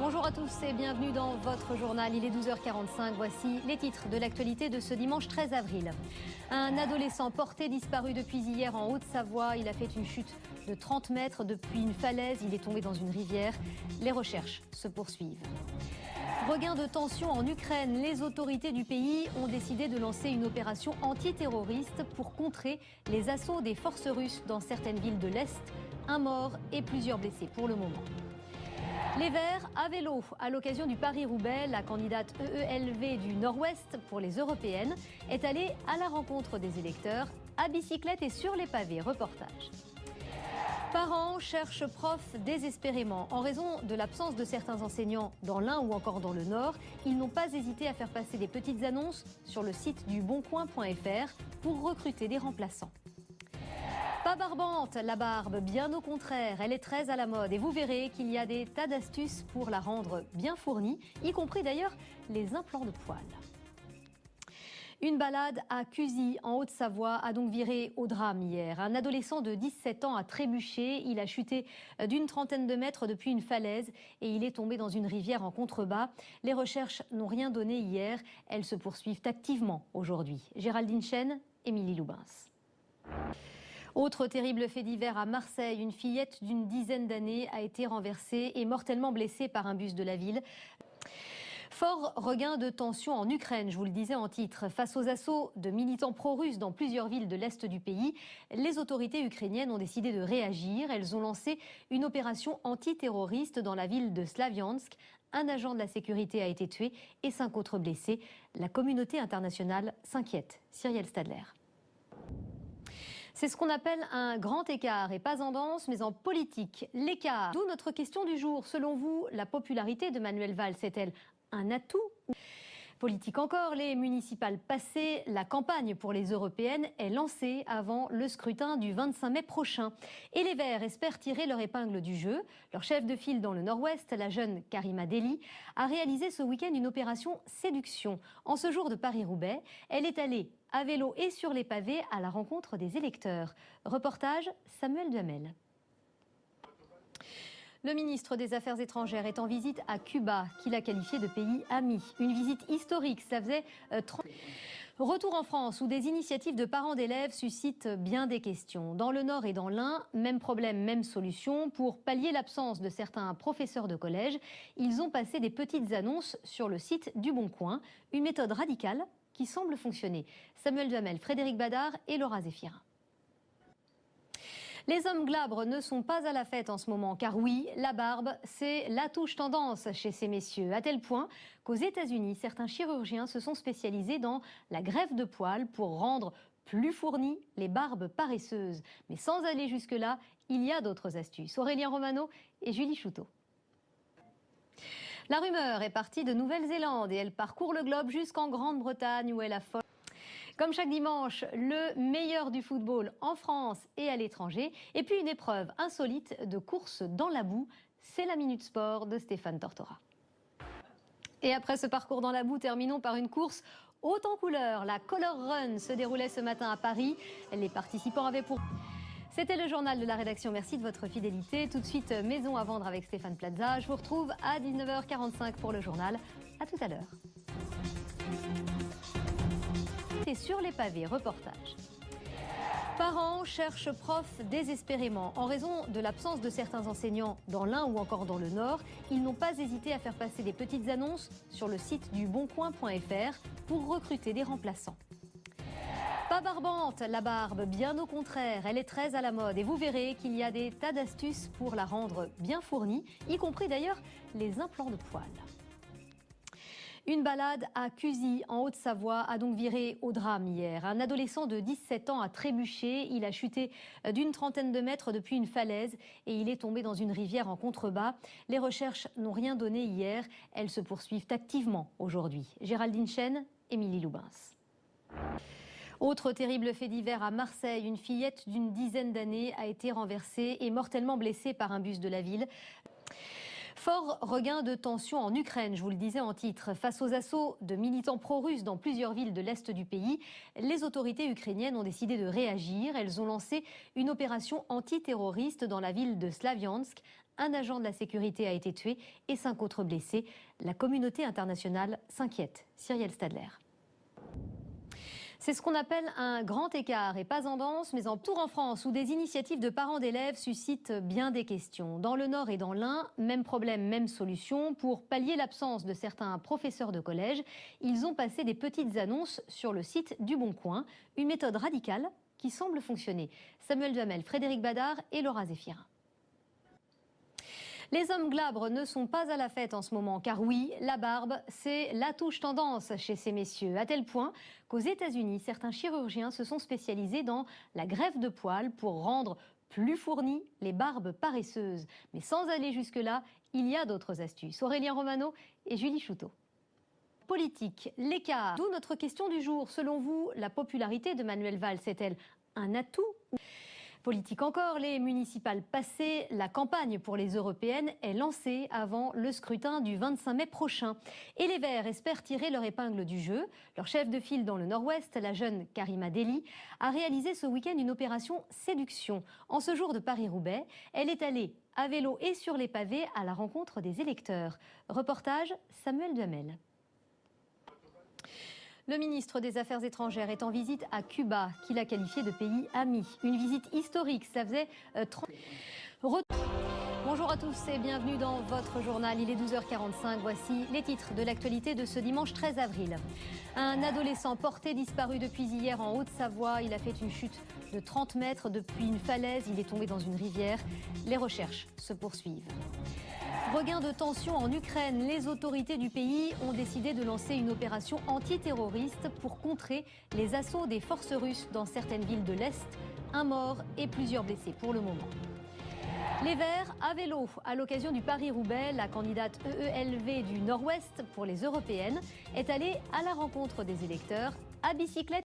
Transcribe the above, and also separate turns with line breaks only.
Bonjour à tous et bienvenue dans votre journal. Il est 12h45. Voici les titres de l'actualité de ce dimanche 13 avril. Un adolescent porté disparu depuis hier en Haute-Savoie. Il a fait une chute de 30 mètres depuis une falaise. Il est tombé dans une rivière. Les recherches se poursuivent. Regain de tension en Ukraine. Les autorités du pays ont décidé de lancer une opération antiterroriste pour contrer les assauts des forces russes dans certaines villes de l'Est. Un mort et plusieurs blessés pour le moment. Les Verts à vélo. À l'occasion du Paris-Roubaix, la candidate EELV du Nord-Ouest pour les européennes est allée à la rencontre des électeurs à bicyclette et sur les pavés. Reportage. Parents cherchent profs désespérément. En raison de l'absence de certains enseignants dans l'Ain ou encore dans le Nord, ils n'ont pas hésité à faire passer des petites annonces sur le site du boncoin.fr pour recruter des remplaçants. Pas barbante, la barbe, bien au contraire, elle est très à la mode et vous verrez qu'il y a des tas d'astuces pour la rendre bien fournie, y compris d'ailleurs les implants de poils. Une balade à Cusy, en Haute-Savoie, a donc viré au drame hier. Un adolescent de 17 ans a trébuché, il a chuté d'une trentaine de mètres depuis une falaise et il est tombé dans une rivière en contrebas. Les recherches n'ont rien donné hier, elles se poursuivent activement aujourd'hui. Géraldine Chen, Émilie Loubens. Autre terrible fait divers à Marseille, une fillette d'une dizaine d'années a été renversée et mortellement blessée par un bus de la ville. Fort regain de tension en Ukraine, je vous le disais en titre. Face aux assauts de militants pro-russes dans plusieurs villes de l'Est du pays, les autorités ukrainiennes ont décidé de réagir. Elles ont lancé une opération antiterroriste dans la ville de Slaviansk. Un agent de la sécurité a été tué et 5 autres blessés. La communauté internationale s'inquiète. Cyrielle Stadler. C'est ce qu'on appelle un grand écart, et pas en danse, mais en politique. L'écart. D'où notre question du jour. Selon vous, la popularité de Manuel Valls est-elle un atout ? Politique encore, les municipales passées, la campagne pour les européennes est lancée avant le scrutin du 25 mai prochain. Et les Verts espèrent tirer leur épingle du jeu. Leur chef de file dans le Nord-Ouest, la jeune Karima Delli, a réalisé ce week-end une opération séduction. En ce jour de Paris-Roubaix, elle est allée à vélo et sur les pavés à la rencontre des électeurs. Reportage Samuel Duhamel. Le ministre des Affaires étrangères est en visite à Cuba, qu'il a qualifié de pays ami. Une visite historique, ça faisait 30... Retour en France, où des initiatives de parents d'élèves suscitent bien des questions. Dans le Nord et dans l'Ain, même problème, même solution. Pour pallier l'absence de certains professeurs de collège, ils ont passé des petites annonces sur le site du Boncoin. Une méthode radicale qui semble fonctionner. Samuel Duhamel, Frédéric Badard et Laura Zéphirin. Les hommes glabres ne sont pas à la fête en ce moment, car oui, la barbe, c'est la touche tendance chez ces messieurs, à tel point qu'aux États-Unis, certains chirurgiens se sont spécialisés dans la greffe de poils pour rendre plus fournies les barbes paresseuses. Mais sans aller jusque-là, il y a d'autres astuces. Aurélien Romano et Julie Chouteau. La rumeur est partie de Nouvelle-Zélande et elle parcourt le globe jusqu'en Grande-Bretagne où elle affole. Comme chaque dimanche, le meilleur du football en France et à l'étranger. Et puis une épreuve insolite de course dans la boue. C'est la Minute Sport de Stéphane Tortora. Et après ce parcours dans la boue, terminons par une course haute en couleurs. La Color Run se déroulait ce matin à Paris. Les participants avaient pour... C'était le journal de la rédaction. Merci de votre fidélité. Tout de suite, Maison à vendre avec Stéphane Plaza. Je vous retrouve à 19h45 pour le journal. À tout à l'heure. Et sur les pavés, reportage. Parents cherchent profs désespérément. En raison de l'absence de certains enseignants dans l'Ain ou encore dans le Nord, ils n'ont pas hésité à faire passer des petites annonces sur le site du boncoin.fr pour recruter des remplaçants. Pas barbante, la barbe, bien au contraire, elle est très à la mode et vous verrez qu'il y a des tas d'astuces pour la rendre bien fournie, y compris d'ailleurs les implants de poils. Une balade à Cusy, en Haute-Savoie, a donc viré au drame hier. Un adolescent de 17 ans a trébuché, il a chuté d'une trentaine de mètres depuis une falaise et il est tombé dans une rivière en contrebas. Les recherches n'ont rien donné hier, elles se poursuivent activement aujourd'hui. Géraldine Chen, Émilie Loubens. Autre terrible fait divers à Marseille, une fillette d'une dizaine d'années a été renversée et mortellement blessée par un bus de la ville. Fort regain de tension en Ukraine, je vous le disais en titre. Face aux assauts de militants pro-russes dans plusieurs villes de l'Est du pays, les autorités ukrainiennes ont décidé de réagir. Elles ont lancé une opération antiterroriste dans la ville de Slaviansk. Un agent de la sécurité a été tué et 5 autres blessés. La communauté internationale s'inquiète. Cyrielle Stadler. C'est ce qu'on appelle un grand écart, et pas en danse, mais en tour en France, où des initiatives de parents d'élèves suscitent bien des questions. Dans le Nord et dans l'Ain, même problème, même solution. Pour pallier l'absence de certains professeurs de collège, ils ont passé des petites annonces sur le site du Bon Coin. Une méthode radicale qui semble fonctionner. Samuel Duhamel, Frédéric Badard et Laura Zéphirin. Les hommes glabres ne sont pas à la fête en ce moment, car oui, la barbe, c'est la touche tendance chez ces messieurs, à tel point qu'aux États-Unis, certains chirurgiens se sont spécialisés dans la greffe de poils pour rendre plus fournies les barbes paresseuses. Mais sans aller jusque-là, il y a d'autres astuces. Aurélien Romano et Julie Chouteau. Politique, l'écart. D'où notre question du jour. Selon vous, la popularité de Manuel Valls est-elle un atout ? Politique encore, les municipales passées, la campagne pour les européennes est lancée avant le scrutin du 25 mai prochain. Et les Verts espèrent tirer leur épingle du jeu. Leur chef de file dans le Nord-Ouest, la jeune Karima Delli, a réalisé ce week-end une opération séduction. En ce jour de Paris-Roubaix, elle est allée à vélo et sur les pavés à la rencontre des électeurs. Reportage Samuel Duhamel. Le ministre des Affaires étrangères est en visite à Cuba, qu'il a qualifié de pays ami. Une visite historique, ça faisait 30... Bonjour à tous et bienvenue dans votre journal. Il est 12h45, voici les titres de l'actualité de ce dimanche 13 avril. Un adolescent porté disparu depuis hier en Haute-Savoie. Il a fait une chute de 30 mètres depuis une falaise. Il est tombé dans une rivière. Les recherches se poursuivent. Regain de tension en Ukraine. Les autorités du pays ont décidé de lancer une opération antiterroriste pour contrer les assauts des forces russes dans certaines villes de l'Est. Un mort et plusieurs blessés pour le moment. Les Verts à vélo. À l'occasion du Paris-Roubaix, la candidate EELV du Nord-Ouest pour les européennes est allée à la rencontre des électeurs à bicyclette.